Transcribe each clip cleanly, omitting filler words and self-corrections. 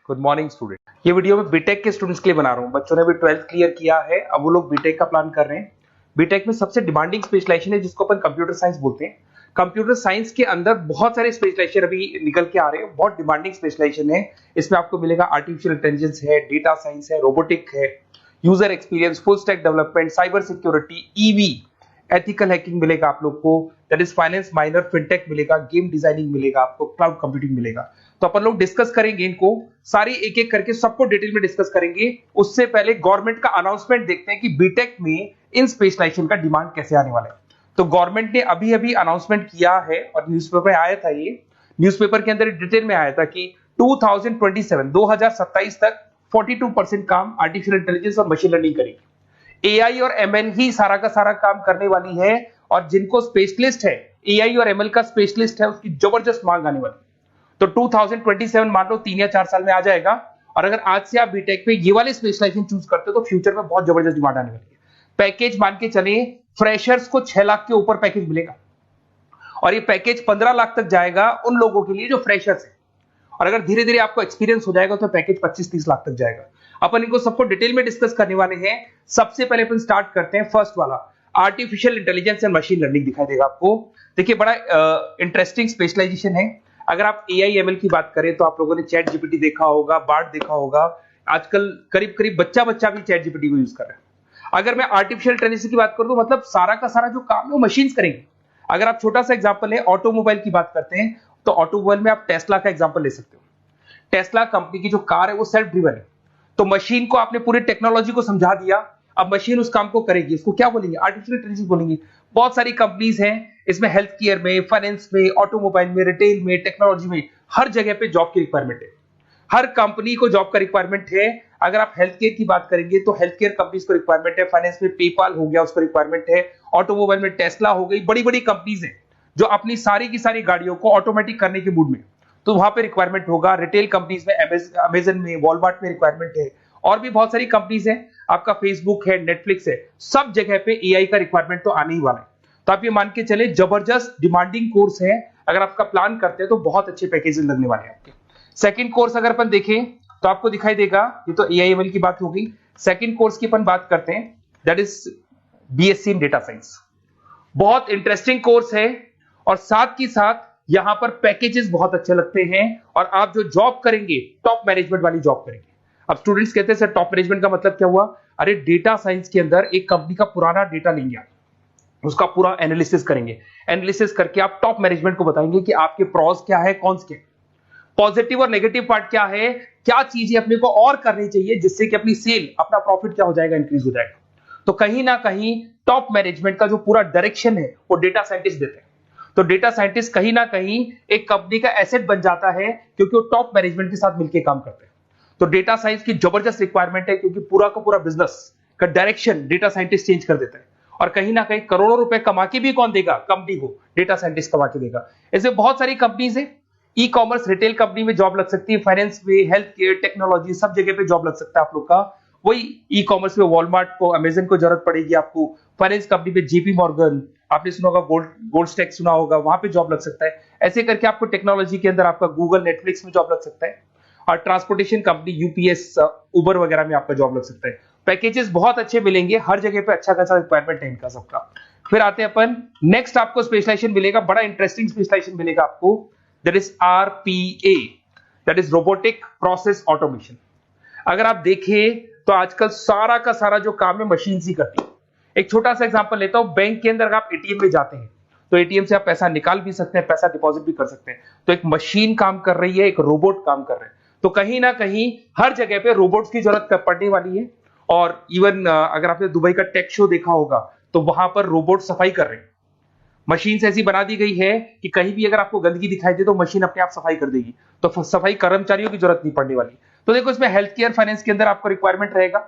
Good morning student. ये video मैं BTech के स्टूडेंट्स के लिए बना रहा हूँ। बच्चों ने अभी 12th क्लियर किया है, अब वो लोग बीटेक का प्लान कर रहे हैं। बीटेक में सबसे डिमांडिंग स्पेशलाइजेशन है जिसको अपन कंप्यूटर साइंस बोलते हैं। कंप्यूटर साइंस के अंदर बहुत सारे स्पेशलाइजेशन अभी निकल के आ रहे हैं, बहुत डिमांडिंग स्पेशलाइजेशन है। इसमें आपको मिलेगा आर्टिफिशियल इंटेलिजेंस है, डेटा साइंस है, रोबोटिक है, user experience, full stack development, cyber security, EV, ethical hacking मिलेगा आप लोग को, that is finance minor, fintech मिलेगा, गेम डिजाइनिंग मिलेगा आपको, क्लाउड कंप्यूटिंग मिलेगा। तो अपन लोग डिस्कस करेंगे इनको सारी एक एक करके, सबको डिटेल में डिस्कस करेंगे। उससे पहले गवर्नमेंट का अनाउंसमेंट देखते हैं कि बीटेक में इन स्पेशलाइजेशन का डिमांड कैसे आने वाला है। तो गवर्नमेंट ने अभी अभी अनाउंसमेंट किया है और न्यूज़पेपर में आया था, ये न्यूज़पेपर के अंदर डिटेल में आया था कि 2027 तक 42% काम आर्टिफिशियल इंटेलिजेंस और मशीन लर्निंग करेगी। एआई और एमएल ही सारा का सारा काम करने वाली है, और जिनको स्पेशलिस्ट है, एआई और एमएल का स्पेशलिस्ट है, उसकी जबरदस्त मांग आने वाली। तो 2027 मान लो 3 या 4 साल में आ जाएगा। और अगर आज से आप बीटेक पे ये वाले स्पेशलाइजेशन चूज करते हो तो फ्यूचर में बहुत जबरदस्त डिमांड आने वाली है। पैकेज मान के चले, फ्रेशर्स को 6 लाख के ऊपर पैकेज मिलेगा, और ये पैकेज 15 लाख तक जाएगा उन लोगों के लिए जो फ्रेशर्स है। और अगर धीरे धीरे आपको एक्सपीरियंस हो जाएगा तो पैकेज 25-30 लाख तक जाएगा। अपन इनको सबको डिटेल में डिस्कस करने वाले हैं। सबसे पहले अपन स्टार्ट करते हैं फर्स्ट वाला, artificial intelligence and machine learning दिखाई देगा आपको। देखिए बड़ा इंटरेस्टिंग स्पेशलाइजेशन है। अगर आप एआई एमएल की बात करें तो आप लोगों ने चैट जीपीटी देखा होगा, बार्ड देखा होगा। आजकल करीब करीब बच्चा भी चैट जीपीटी को यूज कर रहा है। अगर मैं आर्टिफिशियल इंटेलिजेंस की बात करूं तो मतलब सारा का सारा जो काम है वो मशीन्स करेंगे। अगर आप छोटा सा एग्जांपल है, ऑटोमोबाइल की बात करते हैं तो ऑटोमोबाइल में आप टेस्ला का एग्जांपल ले सकते हो। टेस्ला कंपनी की जो कार है वो सेल्फ ड्रिवन है। तो मशीन को आपने पूरी टेक्नोलॉजी को समझा दिया, अब मशीन उस काम को करेगी। इसको क्या बोलेंगे? आर्टिफिशियल इंटेलिजेंस बोलेंगे। बहुत सारी कंपनीज हैं इसमें, हेल्थ केयर में, फाइनेंस में, ऑटोमोबाइल में, रिटेल में, टेक्नोलॉजी में, हर जगह पे जॉब की रिक्वायरमेंट है। हर कंपनी को जॉब का रिक्वायरमेंट है। अगर आप हेल्थ केयर की बात करेंगे तो हेल्थ केयर कंपनीज को रिक्वायरमेंट है। फाइनेंस में पेपाल हो गया, उसको रिक्वायरमेंट है। ऑटोमोबाइल में टेस्ला हो गई, बड़ी बड़ी कंपनीज हैं जो अपनी सारी की सारी गाड़ियों को ऑटोमेटिक करने के मूड में, तो वहां पे रिक्वायरमेंट होगा। रिटेल कंपनीज में अमेजन में, वॉलमार्ट में रिक्वायरमेंट है। और भी बहुत सारी कंपनीज हैं, आपका फेसबुक है, नेटफ्लिक्स है, सब जगह पे एआई का रिक्वायरमेंट तो आने ही वाला है। तो आप ये मान के चले जबरदस्त डिमांडिंग कोर्स है। अगर आपका प्लान करते हैं तो बहुत अच्छे पैकेजेस लगने वाले हैं आपके। सेकंड कोर्स अगर अपन देखें तो आपको दिखाई देगा, ये तो एआई एमएल की बात हो गई। सेकंड कोर्स की अपन बात करते हैं, that is BSc in data science. बहुत इंटरेस्टिंग कोर्स है और साथ ही साथ यहां पर पैकेजेस बहुत अच्छे लगते हैं। और आप जो जॉब करेंगे टॉप मैनेजमेंट वाली जॉब करेंगे। अब स्टूडेंट्स कहते हैं सर टॉप मैनेजमेंट का मतलब क्या हुआ? अरे डेटा साइंस के अंदर एक कंपनी का पुराना डेटा लेंगे आप, उसका पूरा एनालिसिस करेंगे। एनालिसिस करके आप टॉप मैनेजमेंट को बताएंगे कि आपके प्रॉस क्या है, कॉन्स क्या है, पॉजिटिव और नेगेटिव पार्ट क्या है, क्या चीजें अपने को और करनी चाहिए जिससे कि अपनी सेल, अपना प्रॉफिट क्या हो जाएगा, इंक्रीज हो जाएगा। तो कहीं ना कहीं टॉप मैनेजमेंट का जो पूरा डायरेक्शन है वो डेटा साइंटिस्ट देते हैं। तो डेटा साइंटिस्ट कहीं ना कहीं एक कंपनी का एसेट बन जाता है क्योंकि वो टॉप मैनेजमेंट के साथ मिलकर काम करते हैं। तो डेटा साइंस की जबरदस्त रिक्वायरमेंट है क्योंकि पूरा का पूरा बिजनेस का डायरेक्शन डेटा साइंटिस्ट चेंज कर देता है। और कहीं ना कहीं करोड़ों रुपए कमा के भी कौन देगा? कंपनी को डेटा साइंटिस्ट कमा के देगा। ऐसे बहुत सारी कंपनीज है। ई कॉमर्स, रिटेल कंपनी में जॉब लग सकती है, फाइनेंस में, हेल्थ केयर, टेक्नोलॉजी, सब जगह पे जॉब लग सकता है आप लोग का। वही ई कॉमर्स में वॉलमार्ट को, अमेजन को जरूरत पड़ेगी आपको। फाइनेंस कंपनी में जेपी मॉर्गन, आपने सुना होगा, गोल्ड स्टैक सुना होगा, वहां पे जॉब लग सकता है। ऐसे करके आपको टेक्नोलॉजी के अंदर आपका गूगल, नेटफ्लिक्स में जॉब लग सकता है। और ट्रांसपोर्टेशन कंपनी, यूपीएस, उबर वगैरह में आपका जॉब लग सकता है। पैकेजेस बहुत अच्छे मिलेंगे, हर जगह पे अच्छा खासा रिक्वायरमेंट है इनका सबका। फिर आते हैं अपन नेक्स्ट, आपको स्पेशलाइजेशन मिलेगा, बड़ा इंटरेस्टिंग स्पेशलाइजेशन मिलेगा आपको, that is RPA, that is robotic process automation. अगर आप देखें तो आजकल सारा का सारा जो काम है मशीन ही करती है। एक छोटा सा एग्जांपल लेता हूं, बैंक के अंदर आप एटीएम में जाते हैं तो एटीएम से आप पैसा निकाल भी सकते हैं, पैसा डिपॉजिट भी कर सकते हैं। तो एक मशीन काम कर रही है, एक रोबोट काम कर रहे हैं। तो कहीं ना कहीं हर जगह पे रोबोट्स की जरूरत पड़ने वाली है। और इवन अगर आपने दुबई का टेक शो देखा होगा तो वहां पर रोबोट सफाई कर रहे हैं। मशीन ऐसी बना दी गई है कि कहीं भी अगर आपको गंदगी दिखाई दे तो मशीन अपने आप सफाई कर देगी। तो सफाई कर्मचारियों की जरूरत नहीं पड़ने वाली। तो देखो इसमें हेल्थ केयर, फाइनेंस के अंदर आपको रिक्वायरमेंट रहेगा।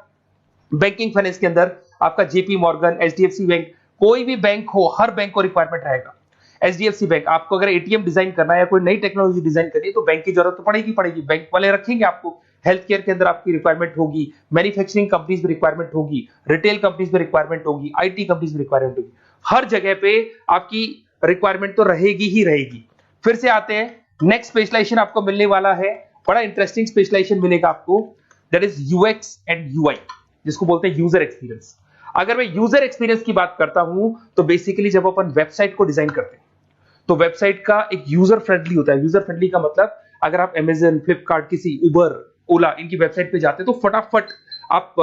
बैंकिंग फाइनेंस के अंदर आपका जेपी मॉर्गन, एचडीएफसी बैंक, कोई भी बैंक हो, हर बैंक को रिक्वायरमेंट रहेगा। एचडीएफसी बैंक, आपको अगर एटीएम डिजाइन करना है या कोई नई टेक्नोलॉजी डिजाइन करनी है तो बैंक की जरूरत तो पड़ेगी, बैंक वाले रखेंगे आपको। हेल्थ केयर के अंदर आपकी रिक्वायरमेंट होगी, मैन्युफैक्चरिंग कंपनीज में रिक्वायरमेंट होगी, रिटेल कंपनीज में रिक्वायरमेंट होगी, आईटी कंपनीज में रिक्वायरमेंट होगी। हर जगह पे आपकी रिक्वायरमेंट तो रहेगी ही रहेगी। फिर से आते हैं, नेक्स्ट स्पेशलाइजेशन आपको मिलने वाला है बड़ा इंटरेस्टिंग स्पेशलाइजेशन मिलेगा आपको, that is UX and UI, जिसको बोलते हैं यूजर एक्सपीरियंस। अगर मैं यूजर एक्सपीरियंस की बात करता हूं तो बेसिकली जब अपन वेबसाइट को डिजाइन करते हैं तो वेबसाइट का एक यूजर फ्रेंडली होता है। यूजर फ्रेंडली का मतलब अगर आप अमेजन, फ्लिपकार्ट, किसी उबर, ओला इनकी वेबसाइट पे जाते हो तो फटाफट आप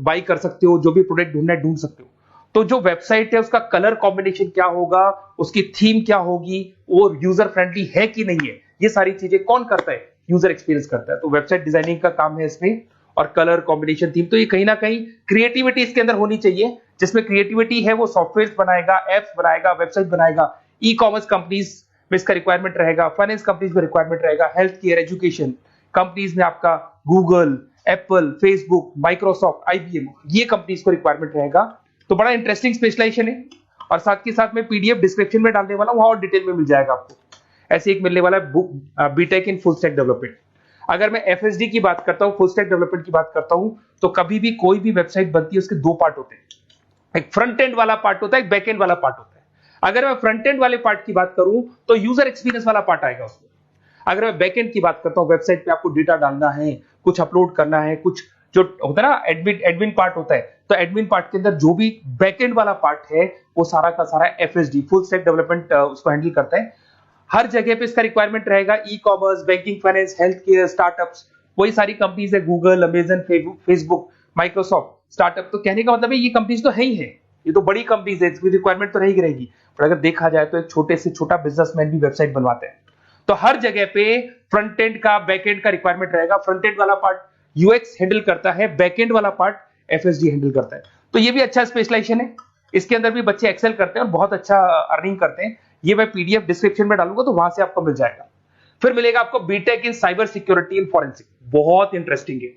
बाई कर सकते हो, जो भी प्रोडक्ट ढूंढना है ढूंढ सकते हो। तो जो वेबसाइट है उसका कलर कॉम्बिनेशन क्या होगा, उसकी थीम क्या होगी, वो यूजर फ्रेंडली है कि नहीं है, ये सारी चीजें कौन करता है, यूजर एक्सपीरियंस करता है। तो वेबसाइट डिजाइनिंग का काम है इसमें, और कलर कॉम्बिनेशन, थीम, तो ये कहीं ना कहीं क्रिएटिविटी इसके अंदर होनी चाहिए। जिसमें क्रिएटिविटी है वो सॉफ्टवेयर बनाएगा, एप्स बनाएगा, वेबसाइट बनाएगा। ई कॉमर्स कंपनीज में इसका रिक्वायरमेंट रहेगा, फाइनेंस कंपनीज में रिक्वायरमेंट रहेगा, हेल्थ केयर, एजुकेशन कंपनीज में आपका Google, Apple, Facebook, Microsoft, IBM, ये कंपनीज को रिक्वायरमेंट रहेगा। तो बड़ा इंटरेस्टिंग स्पेशलाइजेशन है, और साथ के साथ में पीडीएफ डिस्क्रिप्शन में डालने वाला हूं, और डिटेल में मिल जाएगा आपको। ऐसे एक मिलने वाला है book, B Tech in full stack development. अगर मैं एफएसडी की बात करता हूं, फुल स्टैक डेवलपमेंट की बात करता हूं, तो कभी भी कोई भी वेबसाइट बनती है उसके दो पार्ट होते हैं, एक फ्रंट एंड वाला पार्ट होता है, एक बैक एंड वाला पार्ट होता है। अगर मैं फ्रंट एंड वाले पार्ट की बात करूं तो यूजर एक्सपीरियंस वाला पार्ट आएगा उसमें। अगर मैं बैक एंड की बात करता हूं, वेबसाइट पे आपको डेटा डालना है, कुछ अपलोड करना है, कुछ जो होता है ना एडमिन पार्ट होता है, तो एडमिन पार्ट के अंदर जो भी बैक एंड वाला पार्ट है वो सारा का सारा एफएसडी, फुल स्टैक डेवलपमेंट, उसको हैंडल करता है। हर जगह पे इसका रिक्वायरमेंट रहेगा। E commerce, banking, finance, health care, startups, वही सारी कंपनीज है, Google, Amazon, Facebook, Microsoft, startup. तो कहने का मतलब है ये कंपनीज तो है ही है, ये तो बड़ी कंपनीज है, इसकी रिक्वायरमेंट तो रहेगी। पर अगर देखा जाए तो एक छोटे से छोटा बिजनेसमैन भी वेबसाइट बनवाते हैं। तो हर जगह पे फ्रंट एंड का, बैक एंड का रिक्वायरमेंट रहेगा। फ्रंट एंड वाला पार्ट यूएक्स हैंडल करता है, बैक एंड वाला पार्ट एफएसडी हैंडल करता है। तो ये भी अच्छा स्पेशलाइजेशन है, इसके अंदर भी बच्चे एक्सेल करते हैं और बहुत अच्छा अर्निंग करते हैं। ये मैं पीडीएफ डिस्क्रिप्शन में डालूंगा तो वहां से आपको मिल जाएगा। फिर मिलेगा आपको B Tech in cyber security and forensic, बहुत इंटरेस्टिंग है।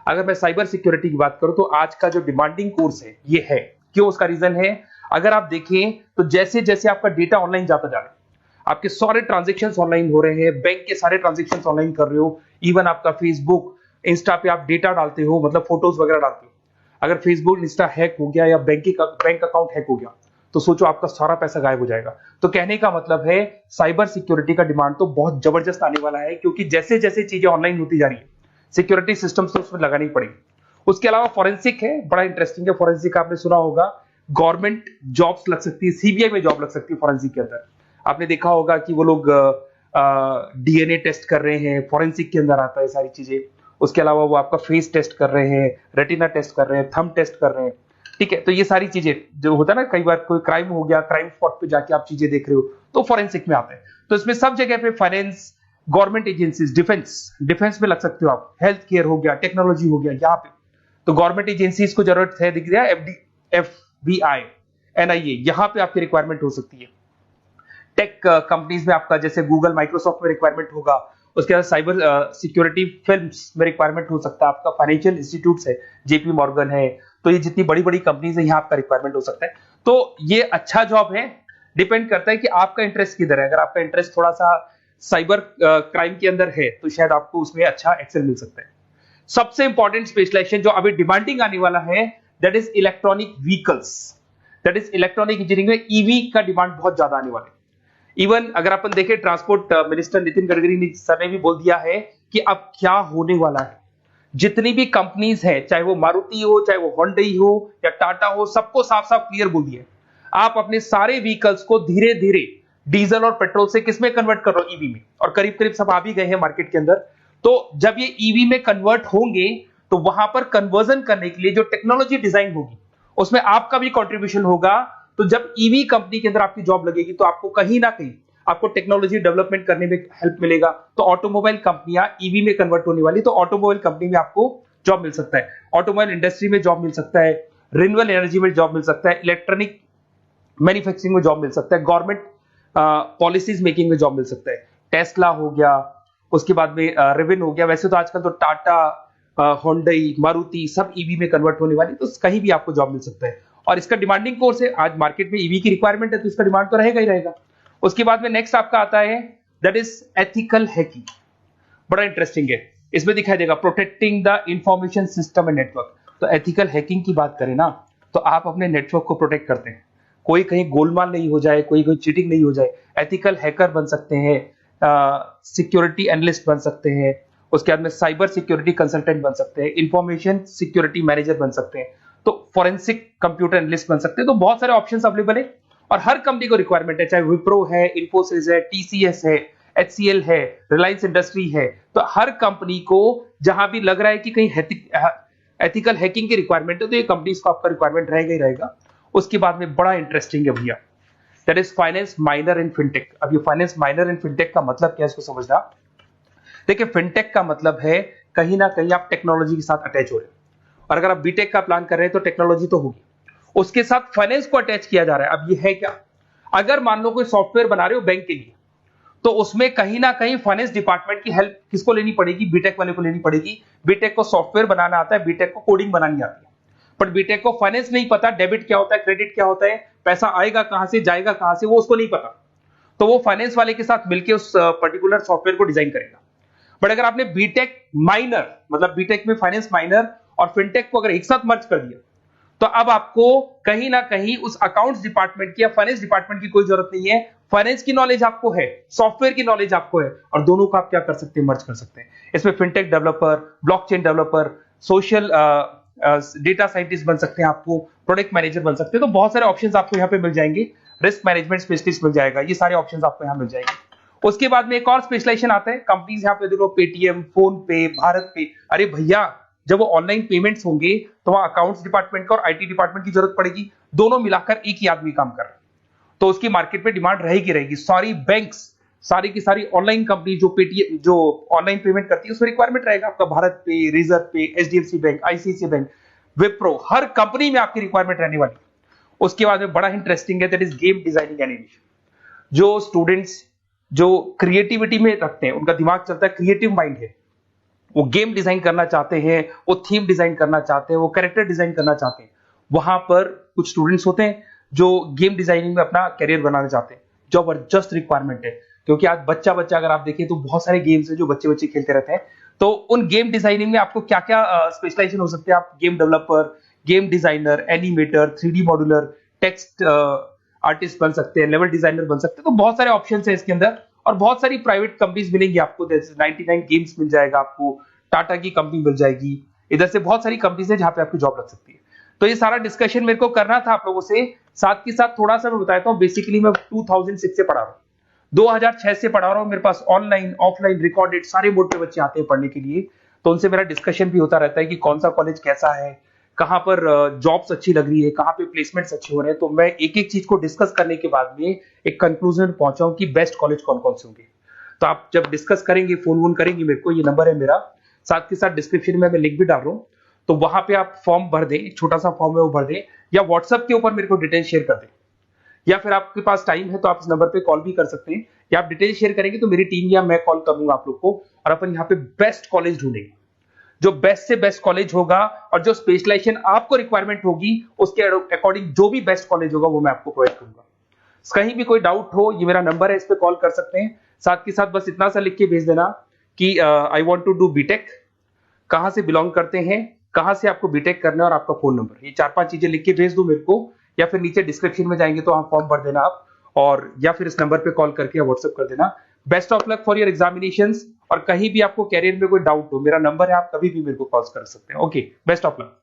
अगर मैं साइबर सिक्योरिटी की बात करूं तो आज का जो डिमांडिंग कोर्स है ये है। क्यों? उसका रीजन है, अगर आप देखें तो जैसे जैसे आपका डेटा ऑनलाइन जाता जा रहा है, आपके सारे ट्रांजेक्शन्स ऑनलाइन हो रहे हैं, बैंक के सारे ट्रांजेक्शन्स ऑनलाइन कर रहे हो, इवन आपका फेसबुक, इंस्टा पे आप डेटा डालते हो, मतलब फोटोज वगैरह डालते हो। अगर फेसबुक, इंस्टा हैक हो गया या बैंक अकाउंट हैक हो गया तो सोचो आपका सारा पैसा गायब हो जाएगा। तो कहने का मतलब है साइबर सिक्योरिटी का डिमांड तो बहुत जबरदस्त आने वाला है, क्योंकि जैसे जैसे चीजें ऑनलाइन होती जा रही है सिक्योरिटी सिस्टम्स तो उसमें लगानी पड़ेगी। उसके अलावा फॉरेंसिक है, बड़ा इंटरेस्टिंग है। फॉरेंसिक आपने सुना होगा, गवर्नमेंट जॉब्स लग सकती है, सीबीआई में जॉब लग सकती है फॉरेंसिक के अंदर। आपने देखा होगा कि वो लोग डीएनए टेस्ट कर रहे हैं, फॉरेंसिक के अंदर आता है सारी चीजें। उसके अलावा वो आपका फेस टेस्ट कर रहे हैं, रेटिना टेस्ट कर रहे हैं, थंब टेस्ट कर रहे हैं, ठीक है। तो ये सारी चीजें जो होता है ना, कई बार कोई क्राइम हो गया, क्राइम स्पॉट पे जाके आप चीजें देख रहे हो तो फॉरेंसिक में आता है। तो इसमें सब जगह पे फाइनेंस, गवर्नमेंट एजेंसीज, डिफेंस में लग सकते हो आप, हेल्थ केयर हो गया, टेक्नोलॉजी हो गया, यहाँ पे तो गवर्नमेंट एजेंसीज को जरूरत है, दिख रहा है, एफबीआई, एनआईए, यहाँ पे आपकी रिक्वायरमेंट हो सकती है। टेक कंपनीज में आपका जैसे गूगल, माइक्रोसॉफ्ट में रिक्वायरमेंट होगा। उसके बाद साइबर सिक्योरिटी फिल्म्स में रिक्वायरमेंट हो सकता है आपका, फाइनेंशियल इंस्टीट्यूट्स है, जेपी मॉर्गन है, तो ये जितनी बड़ी बड़ी कंपनीज है यहाँ आपका रिक्वायरमेंट हो सकता है। तो ये अच्छा जॉब है, डिपेंड करता है कि आपका इंटरेस्ट किधर है। अगर आपका इंटरेस्ट थोड़ा सा साइबर क्राइम के अंदर है तो शायद आपको उसमें अच्छा एक्सेल मिल सकता है। सबसे इंपॉर्टेंट स्पेशलाइजेशन जो अभी डिमांडिंग आने वाला है, that is electronic vehicles, that is electronic engineering में ईवी का डिमांड बहुत ज्यादा आने वाला है। इवन अगर अपन देखें, transport minister Nitin Gadkari sir ने भी बोल दिया है कि अब क्या होने वाला है, जितनी भी कंपनीज है, चाहे वो मारुति हो, चाहे वो होंडई हो या टाटा हो, सबको साफ साफ क्लियर बोल दिया, आप अपने सारे व्हीकल्स को धीरे धीरे डीजल और पेट्रोल से किसमें कन्वर्ट कर रहे हो, ईवी में। और करीब करीब सब आ भी गए हैं मार्केट के अंदर। तो जब ये ईवी में कन्वर्ट होंगे तो वहां पर कन्वर्जन करने के लिए जो टेक्नोलॉजी डिजाइन होगी उसमें आपका भी कंट्रीब्यूशन होगा। तो जब ईवी कंपनी के अंदर आपकी जॉब लगेगी तो आपको कहीं ना कहीं आपको टेक्नोलॉजी डेवलपमेंट करने में हेल्प मिलेगा। तो ऑटोमोबाइल कंपनियां ईवी में कन्वर्ट होने वाली, तो ऑटोमोबाइल कंपनी में आपको जॉब मिल सकता है, ऑटोमोबाइल इंडस्ट्री में जॉब मिल सकता है, रिन्यूएबल एनर्जी में जॉब मिल सकता है, इलेक्ट्रॉनिक मैन्युफैक्चरिंग में जॉब मिल सकता है, गवर्नमेंट पॉलिसीज मेकिंग में जॉब मिल सकता है। टेस्ला हो गया, उसके बाद में रिविन हो गया। वैसे तो आजकल तो टाटा, होंडई, मारुति सब ईवी में कन्वर्ट होने वाली, तो कहीं भी आपको जॉब मिल सकता है। और इसका डिमांडिंग कोर्स है, आज मार्केट में ईवी की रिक्वायरमेंट है तो इसका डिमांड तो रहेगा ही रहेगा। उसके बाद में नेक्स्ट आपका आता है दैट इज एथिकल हैकिंग, बड़ा इंटरेस्टिंग है। इसमें दिखाई देगा protecting the information system and network. तो एथिकल हैकिंग की बात करें ना, तो आप अपने नेटवर्क को प्रोटेक्ट करते हैं, कोई कहीं गोलमाल नहीं हो जाए, कोई चीटिंग नहीं हो जाए। एथिकल हैकर बन सकते हैं, सिक्योरिटी एनालिस्ट बन सकते हैं, उसके बाद में साइबर सिक्योरिटी कंसल्टेंट बन सकते हैं, इंफॉर्मेशन सिक्योरिटी मैनेजर बन सकते हैं, तो फॉरेंसिक कंप्यूटर एनालिस्ट बन सकते हैं। तो बहुत सारे ऑप्शंस अवेलेबल है और हर कंपनी को रिक्वायरमेंट है, चाहे विप्रो है, इन्फोसिस है, टीसीएस है, एचसीएल है, रिलायंस इंडस्ट्री है। तो हर कंपनी को जहां भी लग रहा है कि कहीं एथिकल हैकिंग की रिक्वायरमेंट है तो ये कंपनीज को आपका रिक्वायरमेंट रहेगा ही रहेगा। उसके बाद में बड़ा इंटरेस्टिंग है भैया, that is finance minor in fintech. अब ये फाइनेंस माइनर इन फिनटेक का मतलब क्या है इसको समझना। देखिए फिनटेक का मतलब है कहीं ना कहीं आप टेक्नोलॉजी के साथ अटैच हो रहे हो, और अगर आप बीटेक का प्लान कर रहे हैं तो टेक्नोलॉजी तो होगी, उसके साथ फाइनेंस को अटैच किया जा रहा है। अब ये है क्या, अगर मान लो कोई सॉफ्टवेयर बना रहे हो बैंक के लिए, तो उसमें कहीं ना कहीं फाइनेंस डिपार्टमेंट की हेल्प किसको लेनी पड़ेगी, बीटेक वाले को लेनी पड़ेगी। बीटेक को सॉफ्टवेयर बनाना आता है, बीटेक को कोडिंग बनानी आती है, बट बीटेक को फाइनेंस नहीं पता, डेबिट क्या होता है, क्रेडिट क्या होता है, पैसा आएगा कहां से, जाएगा कहां से, वो उसको नहीं पता। तो वो फाइनेंस वाले के साथ मिलकर उस पर्टिकुलर सॉफ्टवेयर को डिजाइन करेगा। बट अगर आपने बीटेक माइनर, मतलब बीटेक में फाइनेंस माइनर और फिनटेक को अगर एक साथ मर्ज कर दिया, तो अब आपको कहीं ना कहीं उस अकाउंट्स डिपार्टमेंट की या फाइनेंस डिपार्टमेंट की कोई जरूरत नहीं है। फाइनेंस की नॉलेज आपको है, सॉफ्टवेयर की नॉलेज आपको है, और दोनों को आप क्या कर सकते हैं, मर्ज कर सकते हैं। इसमें fintech developer, blockchain developer, social data scientist बन सकते हैं, आपको प्रोडक्ट मैनेजर बन सकते हैं। तो बहुत सारे ऑप्शंस आपको यहाँ पे मिल जाएंगे, रिस्क मैनेजमेंट स्पेशलिस्ट मिल जाएगा, ये सारे ऑप्शंस आपको यहाँ मिल जाएंगे। उसके बाद में एक और स्पेशलाइजेशन आता है, कंपनीज यहाँ पे देखो पेटीएम, फोन पे, भारत पे। अरे भैया जब वो ऑनलाइन पेमेंट्स होंगे तो वहां अकाउंट्स डिपार्टमेंट का और आईटी डिपार्टमेंट की जरूरत पड़ेगी, दोनों मिलाकर एक ही आदमी काम कर रहा है, तो उसकी मार्केट में डिमांड रहेगी रहेगी। सारी बैंक्स, सारी की सारी ऑनलाइन कंपनी जो पेटीएम, जो ऑनलाइन पेमेंट करती है, उसमें रिक्वायरमेंट रहेगा आपका भारत पे, Razorpay, HDFC bank, ICICI bank, Wipro, हर कंपनी में आपकी रिक्वायरमेंट रहने वाली। उसके बाद में बड़ा इंटरेस्टिंग है, that is game designing animation. जो स्टूडेंट्स जो क्रिएटिविटी में रखते हैं, उनका दिमाग चलता है, क्रिएटिव माइंड है, वो गेम डिजाइन करना चाहते हैं, वो थीम डिजाइन करना चाहते हैं, वो कैरेक्टर डिजाइन करना चाहते हैं, वहां पर कुछ स्टूडेंट्स होते हैं जो गेम डिजाइनिंग में अपना करियर बनाना चाहते हैं। जबरदस्त रिक्वायरमेंट है, क्योंकि आज बच्चा अगर आप देखें तो बहुत सारे गेम्स हैं जो बच्चे खेलते रहते हैं। तो उन गेम डिजाइनिंग में आपको क्या क्या स्पेशलाइजेशन हो सकते हैं, आप game developer, game designer, animator, 3D modular, text artist बन सकते हैं, लेवल डिजाइनर बन सकते हैं। तो बहुत सारे ऑप्शन है इसके अंदर, और बहुत सारी प्राइवेट कंपनीज मिलेंगी आपको, जैसे 99 गेम्स मिल जाएगा आपको, टाटा की कंपनी मिल जाएगी, इधर से बहुत सारी कंपनीज है जहां पे आपकी जॉब लग सकती है। तो ये सारा डिस्कशन मेरे को करना था आप लोगों से, साथ के साथ थोड़ा सा मैं बताता हूँ। बेसिकली मैं 2006 से पढ़ा रहा हूँ, 2006 से पढ़ा रहा हूँ। मेरे पास ऑनलाइन ऑफलाइन रिकॉर्डेड सारे बोर्ड पे बच्चे आते हैं पढ़ने के लिए, तो उनसे मेरा डिस्कशन भी होता रहता है कि कौन सा कॉलेज कैसा है, कहां पर जॉब्स अच्छी लग रही है, कहां पे प्लेसमेंट्स अच्छे हो रहे हैं। तो मैं एक एक चीज को डिस्कस करने के बाद में एक कंक्लूजन पहुंचा हूं कि बेस्ट कॉलेज कौन कौन से होंगे। तो आप जब डिस्कस करेंगे, फोन वोन करेंगे मेरे को, ये नंबर है मेरा, साथ के साथ डिस्क्रिप्शन में मैं लिंक भी डाल रहा हूँ, तो वहां पे आप फॉर्म भर दें, एक छोटा सा फॉर्म है वो भर दें, या व्हाट्सएप के ऊपर मेरे को डिटेल शेयर कर दें, या फिर आपके पास टाइम है तो आप इस नंबर पे कॉल भी कर सकते हैं, या आप डिटेल शेयर करेंगे तो मेरी टीम या मैं कॉल करूंगा आप लोग को, और अपन यहाँ पे बेस्ट कॉलेज ढूंढेंगे, जो बेस्ट से बेस्ट कॉलेज होगा, और जो स्पेशलाइजेशन आपको रिक्वायरमेंट होगी उसके अकॉर्डिंग जो भी बेस्ट कॉलेज होगा वो मैं आपको प्रोवाइड करूंगा। कहीं भी कोई डाउट हो, ये मेरा नंबर है, इस पे कॉल कर सकते हैं। साथ के साथ बस इतना सा लिख के भेज देना कि I want to do B Tech, कहां से बिलोंग करते हैं, कहां से आपको बीटेक करना है, और आपका फोन नंबर, ये 4-5 चीजें लिख के भेज दो मेरे को, या फिर नीचे डिस्क्रिप्शन में जाएंगे तो वहां फॉर्म भर देना आप, और या फिर इस नंबर पे कॉल करके या व्हाट्सएप कर देना। Best of luck for your examinations, और कहीं भी आपको कैरियर में कोई डाउट हो, मेरा नंबर है, आप कभी भी मेरे को कॉल कर सकते हैं। Okay, best of luck.